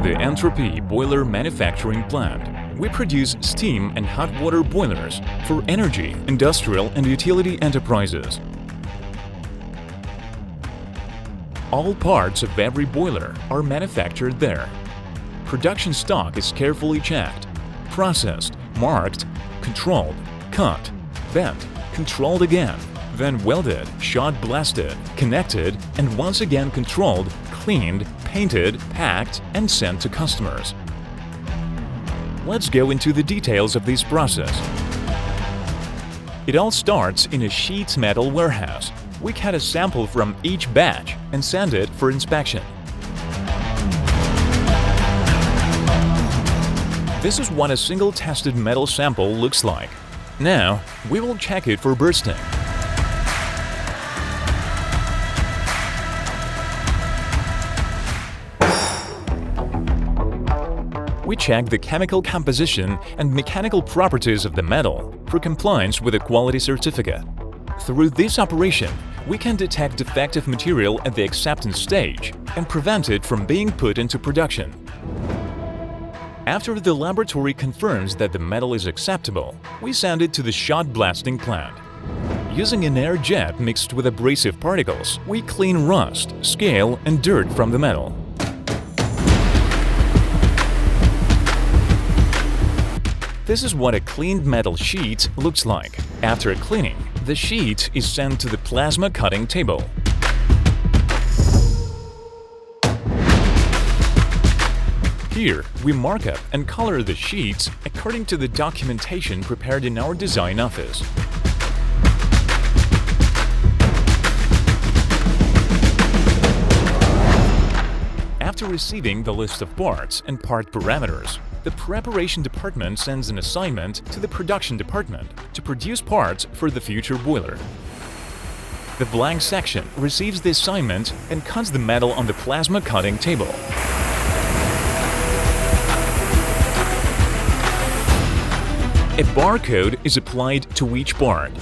the Entropie boiler manufacturing plant. We produce steam and hot water boilers for energy, industrial and utility enterprises. All parts of every boiler are manufactured there. Production stock is carefully checked, processed, marked, controlled, cut, bent, controlled again, then welded, shot blasted, connected, and once again controlled, cleaned, painted, packed, and sent to customers. Let's go into the details of this process. It all starts in a sheet metal warehouse. We cut a sample from each batch and send it for inspection. This is what a single tested metal sample looks like. Now, we will check it for bursting. We check the chemical composition and mechanical properties of the metal for compliance with a quality certificate. Through this operation, we can detect defective material at the acceptance stage and prevent it from being put into production. After the laboratory confirms that the metal is acceptable, we send it to the shot blasting plant. Using an air jet mixed with abrasive particles, we clean rust, scale, and dirt from the metal. This is what a cleaned metal sheet looks like. After cleaning, the sheet is sent to the plasma cutting table. Here, we mark up and color the sheets according to the documentation prepared in our design office. After receiving the list of parts and part parameters, the preparation department sends an assignment to the production department to produce parts for the future boiler. The blank section receives the assignment and cuts the metal on the plasma cutting table. A barcode is applied to each part.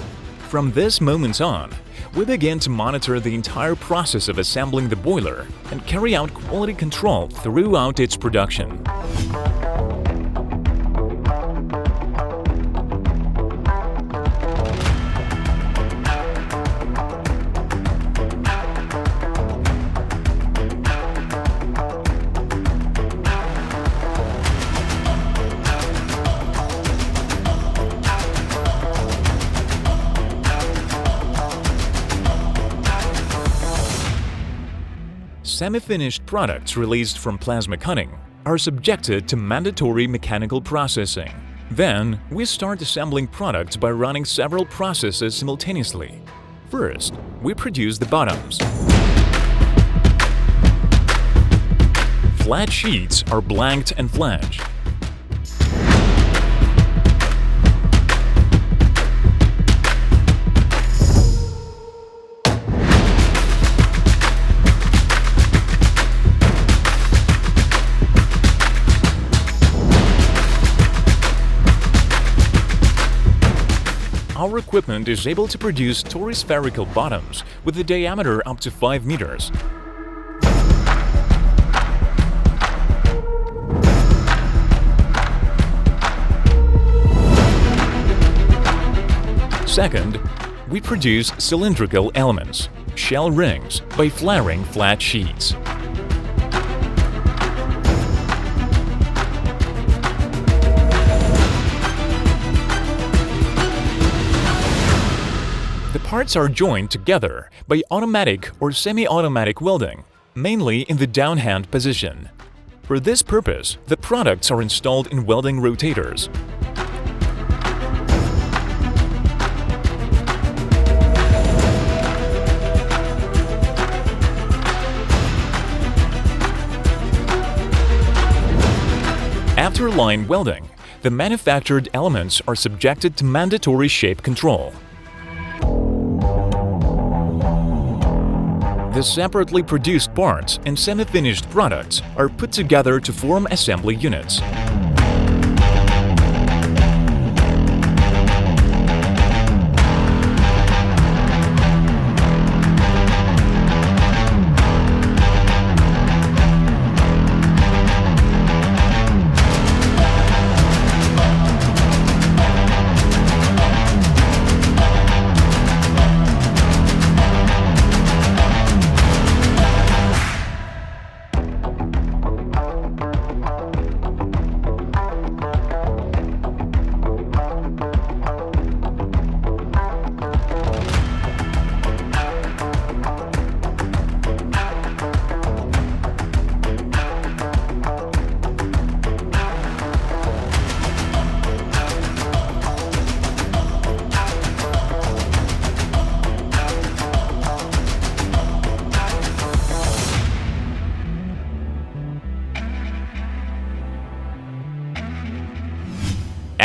From this moment on, we begin to monitor the entire process of assembling the boiler and carry out quality control throughout its production. Semi-finished products released from plasma cutting are subjected to mandatory mechanical processing. Then, we start assembling products by running several processes simultaneously. First, we produce the bottoms. Flat sheets are blanked and flanged. Our equipment is able to produce toruspherical bottoms with a diameter up to 5 meters. Second, we produce cylindrical elements, shell rings, by flaring flat sheets. The parts are joined together by automatic or semi-automatic welding, mainly in the downhand position. For this purpose, the products are installed in welding rotators. After line welding, the manufactured elements are subjected to mandatory shape control. The separately produced parts and semi-finished products are put together to form assembly units.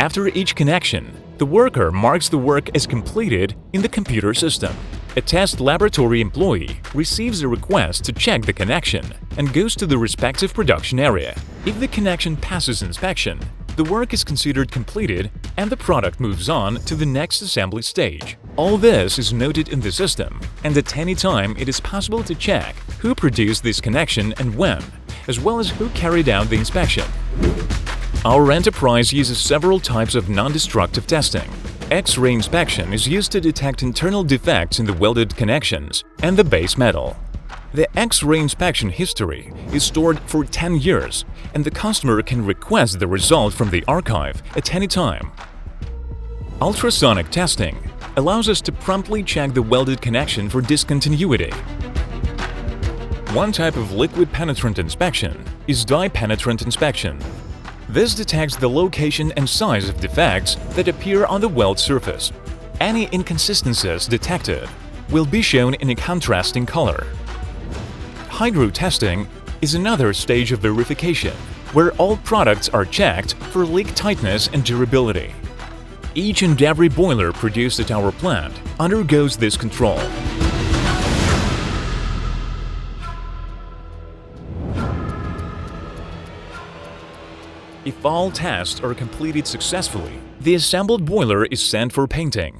After each connection, the worker marks the work as completed in the computer system. A test laboratory employee receives a request to check the connection and goes to the respective production area. If the connection passes inspection, the work is considered completed and the product moves on to the next assembly stage. All this is noted in the system, and at any time it is possible to check who produced this connection and when, as well as who carried out the inspection. Our enterprise uses several types of non-destructive testing. X-ray inspection is used to detect internal defects in the welded connections and the base metal. The X-ray inspection history is stored for 10 years, and the customer can request the result from the archive at any time. Ultrasonic testing allows us to promptly check the welded connection for discontinuity. One type of liquid penetrant inspection is dye penetrant inspection. This detects the location and size of defects that appear on the weld surface. Any inconsistencies detected will be shown in a contrasting color. Hydro testing is another stage of verification, where all products are checked for leak tightness and durability. Each and every boiler produced at our plant undergoes this control. If all tests are completed successfully, the assembled boiler is sent for painting.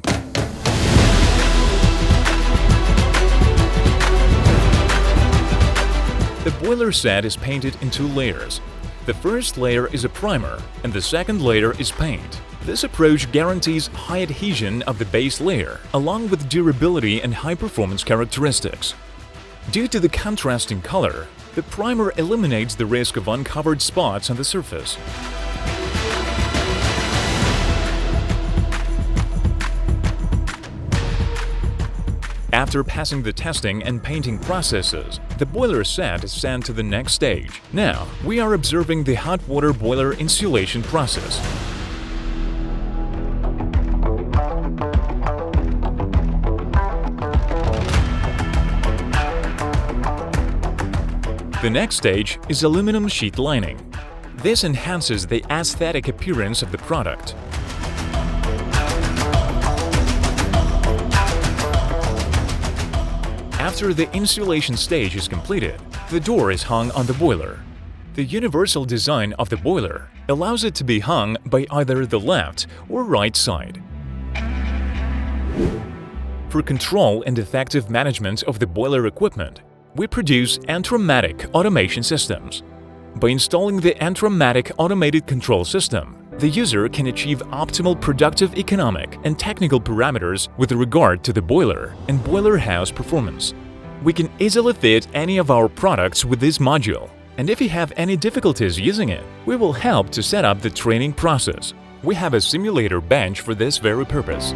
The boiler set is painted in 2 layers. The first layer is a primer, and the second layer is paint. This approach guarantees high adhesion of the base layer, along with durability and high-performance characteristics. Due to the contrasting color, the primer eliminates the risk of uncovered spots on the surface. After passing the testing and painting processes, the boiler set is sent to the next stage. Now, we are observing the hot water boiler insulation process. The next stage is aluminum sheet lining. This enhances the aesthetic appearance of the product. After the insulation stage is completed, the door is hung on the boiler. The universal design of the boiler allows it to be hung by either the left or right side. For control and effective management of the boiler equipment, we produce Entromatic automation systems. By installing the Entromatic automated control system, the user can achieve optimal productive economic and technical parameters with regard to the boiler and boiler house performance. We can easily fit any of our products with this module, and if you have any difficulties using it, we will help to set up the training process. We have a simulator bench for this very purpose.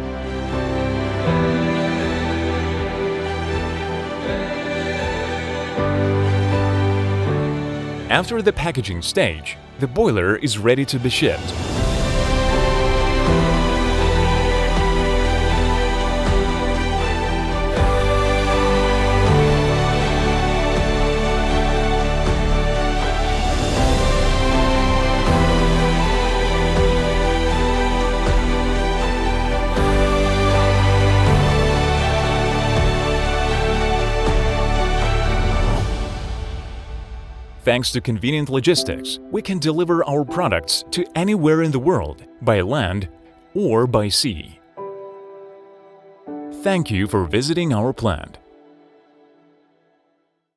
After the packaging stage, the boiler is ready to be shipped. Thanks to convenient logistics, we can deliver our products to anywhere in the world, by land or by sea. Thank you for visiting our plant.